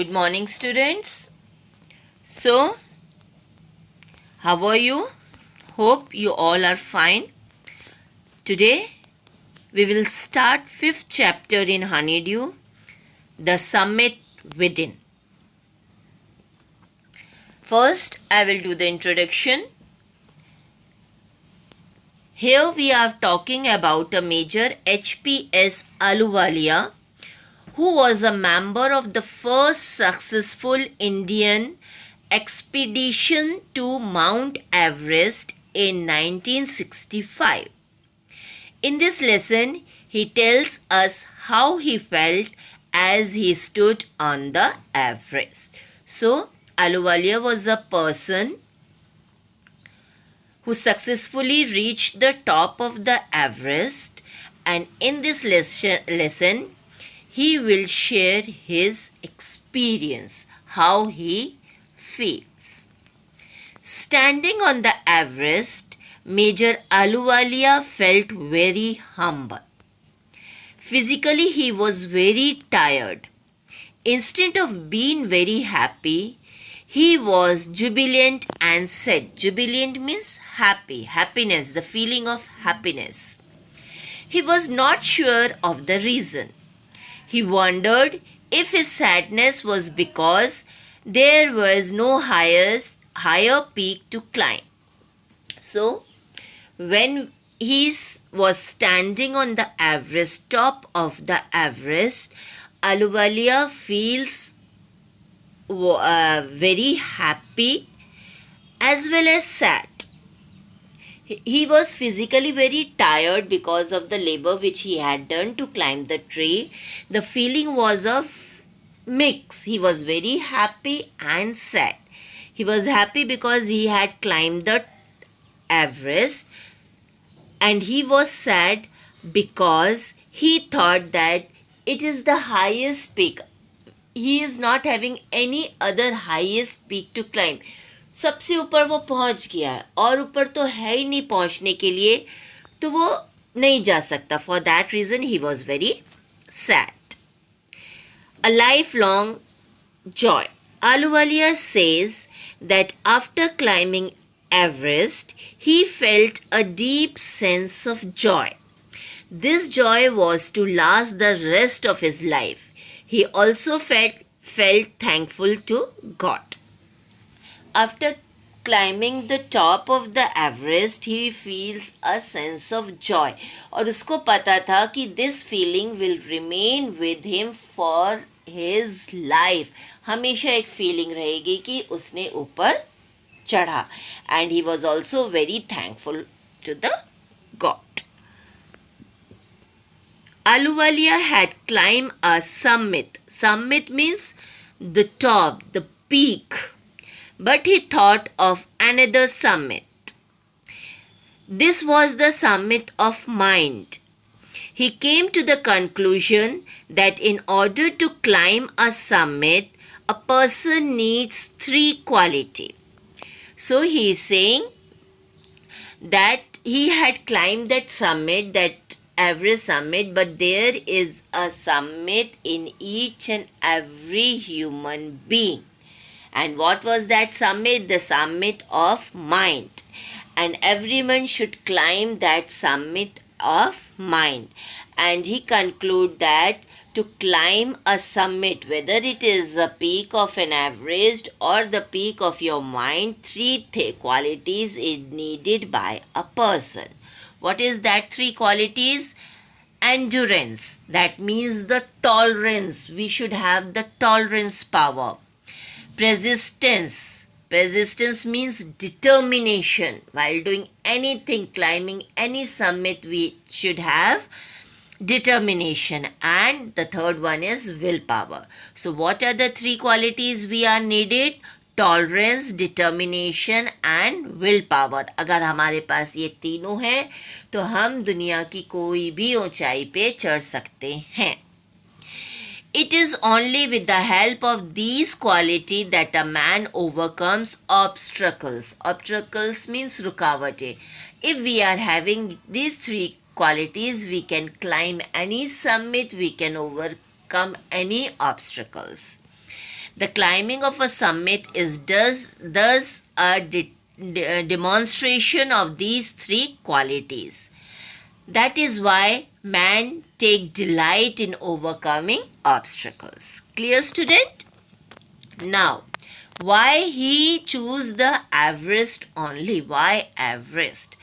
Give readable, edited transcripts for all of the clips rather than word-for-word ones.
Good morning, students. So, how are you? Hope you all are fine. Today, we will start 5th chapter in Honeydew, The Summit Within. First, I will do the introduction. Here we are talking about a Major HPS Ahluwalia, who was a member of the first successful Indian expedition to Mount Everest in 1965. In this lesson, he tells us how he felt as he stood on the Everest. So, Ahluwalia was a person who successfully reached the top of the Everest, and in this lesson he will share his experience, how he feels. Standing on the Everest, Major Ahluwalia felt very humble. Physically, he was very tired. Instead of being very happy, he was jubilant and said, jubilant means happy, happiness, the feeling of happiness. He was not sure of the reason. He wondered if his sadness was because there was no higher peak to climb. So, when he was standing on the Everest, top of the Everest, Ahluwalia feels very happy as well as sad. He was physically very tired because of the labor which he had done to climb the tree. The feeling was of mix. He was very happy and sad. He was happy because he had climbed the Everest, and he was sad because he thought that it is the highest peak. He is not having any other highest peak to climb. सबसे ऊपर वो पहुंच गया है और ऊपर तो है ही नहीं पहुंचने के लिए, तो वो नहीं जा सकता. For that reason he was very sad. A lifelong joy. Ahluwalia says that after climbing Everest, he felt a deep sense of joy. This joy was to last the rest of his life. He also felt thankful to God. After climbing the top of the Everest, he feels a sense of joy. और उसको पता था कि this feeling will remain with him for his life. हमेशा एक feeling रहेगी कि उसने ऊपर चढ़ा. And he was also very thankful to the God. Ahluwalia had climbed a summit. Summit means the top, the peak. But he thought of another summit. This was the summit of mind. He came to the conclusion that in order to climb a summit, a person needs 3 qualities. So he is saying that he had climbed that summit, that Everest summit, but there is a summit in each and every human being. And what was that summit? The summit of mind. And everyone should climb that summit of mind. And he concludes that to climb a summit, whether it is a peak of an Everest or the peak of your mind, 3 qualities is needed by a person. What is that 3 qualities? Endurance. That means the tolerance. We should have the tolerance power. Persistence. Persistence means determination. While doing anything, climbing any summit, we should have determination. And the third one is willpower. So what are the 3 qualities we are needed? Tolerance, determination and willpower. अगर हमारे पास ये तीनों हैं तो हम दुनिया की कोई भी ऊंचाई पे चढ़ सकते हैं. It is only with the help of these qualities that a man overcomes obstacles. Obstacles means रुकावटें. If we are having these 3 qualities, we can climb any summit, we can overcome any obstacles. The climbing of a summit is thus a demonstration of these three qualities. That is why man take delight in overcoming obstacles. Clear, student? Now, why he choose the Everest only? Why Everest?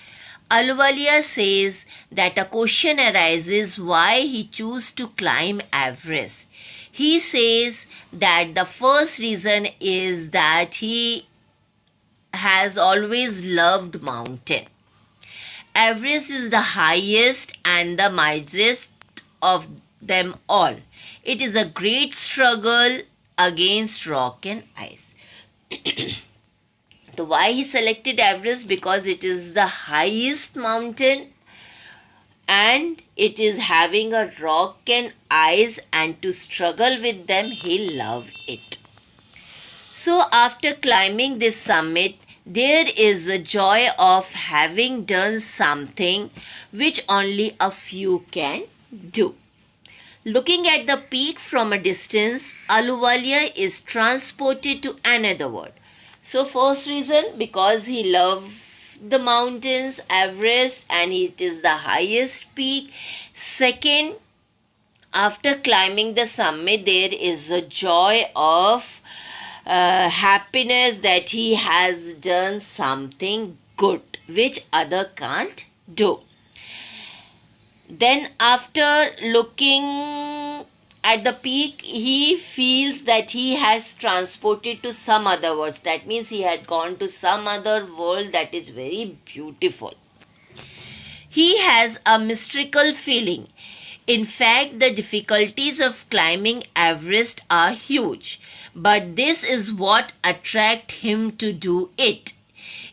Ahluwalia says that a question arises why he choose to climb Everest. He says that the first reason is that he has always loved mountain. Everest is the highest and the mightiest of them all. It is a great struggle against rock and ice. So why he selected Everest? Because it is the highest mountain and it is having a rock and ice, and to struggle with them he loved it. So after climbing this summit, there is a joy of having done something which only a few can do. Looking at the peak from a distance, Ahluwalia is transported to another world. So first reason, because he loved the mountains, Everest, and it is the highest peak. Second, after climbing the summit, there is a joy of happiness that he has done something good which other can't do. Then after looking at the peak, he feels that he has transported to some other world. That means he had gone to some other world that is very beautiful. He has a mystical feeling. In fact, the difficulties of climbing Everest are huge, but this is what attracts him to do it.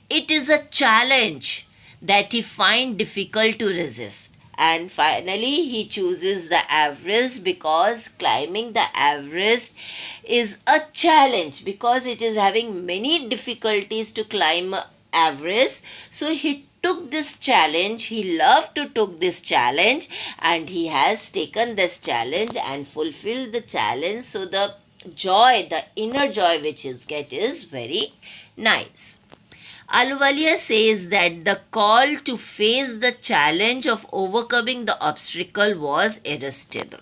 It is a challenge that he finds difficult to resist. And finally, he chooses the Everest because climbing the Everest is a challenge, because it is having many difficulties to climb Everest. So he took this challenge, he loved to take this challenge, and he has taken this challenge and fulfilled the challenge. So the joy, the inner joy which he gets is very nice. Ahluwalia says that the call to face the challenge of overcoming the obstacle was irresistible.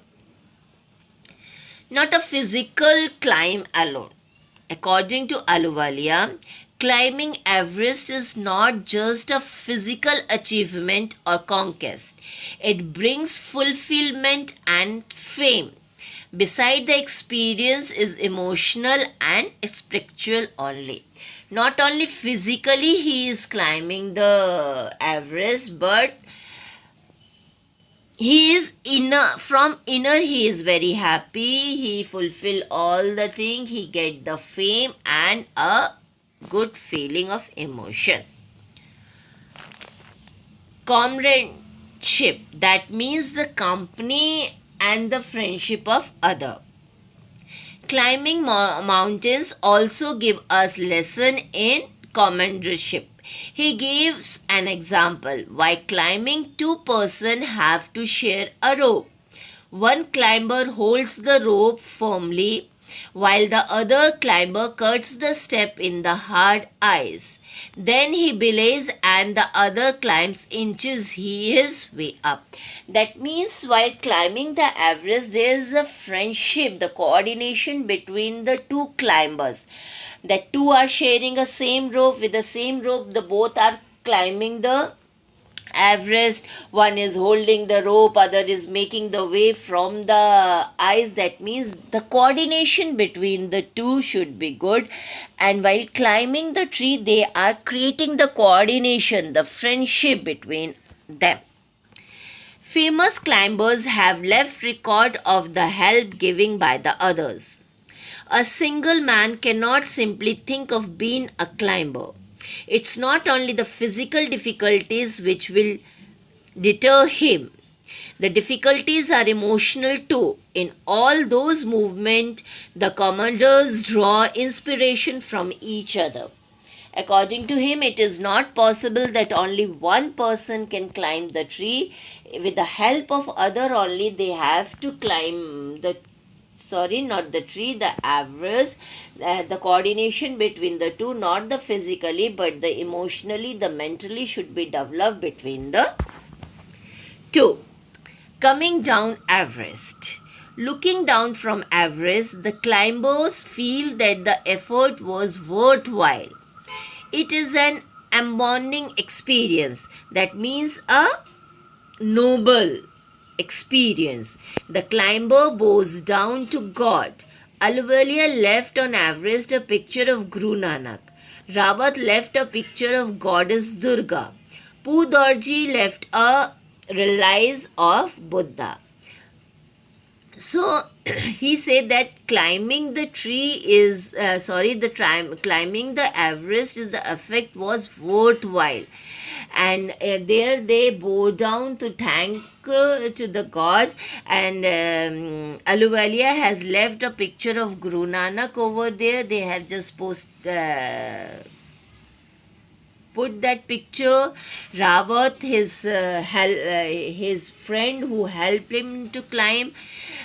Not a physical climb alone. According to Ahluwalia, climbing Everest is not just a physical achievement or conquest. It brings fulfillment and fame. Beside the experience is emotional and spiritual only. Not only physically he is climbing the Everest, but he is from inner he is very happy. He fulfill all the thing. He get the fame and a good feeling of emotion. Comradeship, that means the company and the friendship of other. Climbing mountains also give us lesson in comradeship. He gives an example. While climbing, two persons have to share a rope. One climber holds the rope firmly while the other climber cuts the step in the hard ice. Then he belays and the other climbs inches his way up. That means while climbing the Everest, there is a friendship, the coordination between the two climbers. The two are sharing a same rope. With the same rope, the both are climbing the Everest. One is holding the rope, other is making the way from the ice. That means the coordination between the two should be good, and while climbing the tree they are creating the coordination, the friendship between them. Famous climbers have left record of the help given by the others. A single man cannot simply think of being a climber. It's not only the physical difficulties which will deter him. The difficulties are emotional too. In all those movements, the commanders draw inspiration from each other. According to him, it is not possible that only one person can climb the tree. With the help of other only, they have to climb the sorry, not the tree, the Everest, the coordination between the two, not the physically but the emotionally, the mentally should be developed between the two. Coming down Everest. Looking down from Everest, the climbers feel that the effort was worthwhile. It is an embodying experience. That means a noble experience. The climber bows down to God. Ahluwalia left on Everest a picture of Guru Nanak. Rawat left a picture of goddess Durga. Poo Dorji left a relics of Buddha. So he said that climbing the tree is climbing the Everest is the effect was worthwhile, and there they bow down to thank to the God. And Ahluwalia has left a picture of Guru Nanak over there. They have just put that picture. Rawat, his friend who helped him to climb,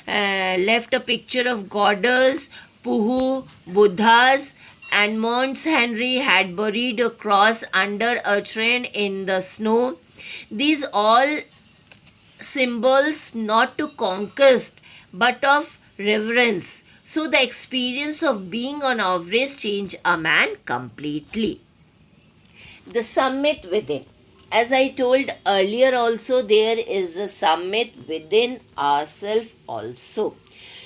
left a picture of goddess, Puhu, Buddhas, and Mons Henry had buried a cross under a train in the snow. These all symbols not to conquest but of reverence. So the experience of being on Everest changed a man completely. The summit within. As I told earlier also, there is a summit within ourselves also.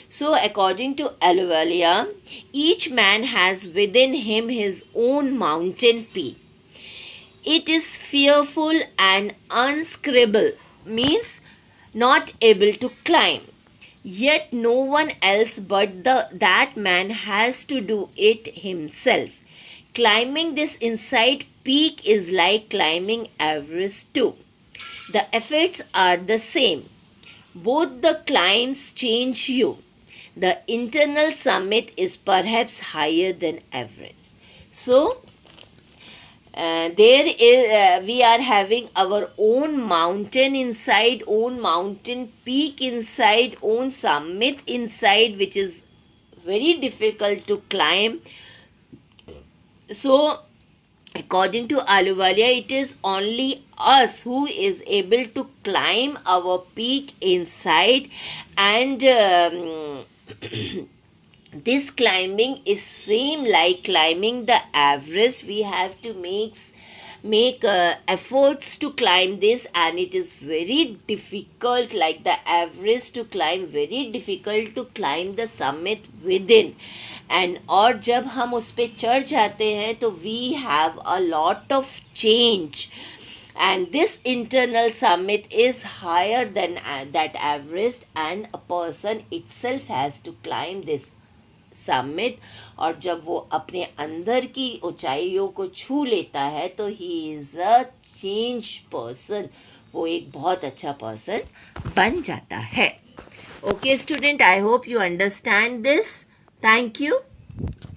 So according to Ahluwalia, each man has within him his own mountain peak. It is fearful and unscribble, means not able to climb. Yet no one else but that man has to do it himself. Climbing this inside peak is like climbing Everest too. The effects are the same. Both the climbs change you. The internal summit is perhaps higher than Everest. So, we are having our own mountain inside, own mountain peak inside, own summit inside, which is very difficult to climb. So, according to Ahluwalia, it is only us who is able to climb our peak inside, and this climbing is same like climbing the Everest. We have to make efforts to climb this, and it is very difficult, like the Everest to climb, very difficult to climb the summit within. And और जब हम उस पे चढ़ जाते हैं तो we have a lot of change, and this internal summit is higher than that Everest, and a person itself has to climb this summit. और जब वो अपने अंदर की ऊंचाइयों को छू लेता है तो he is a change person, वो एक बहुत अच्छा पर्सन बन जाता है. Okay student, I hope you understand this. Thank you.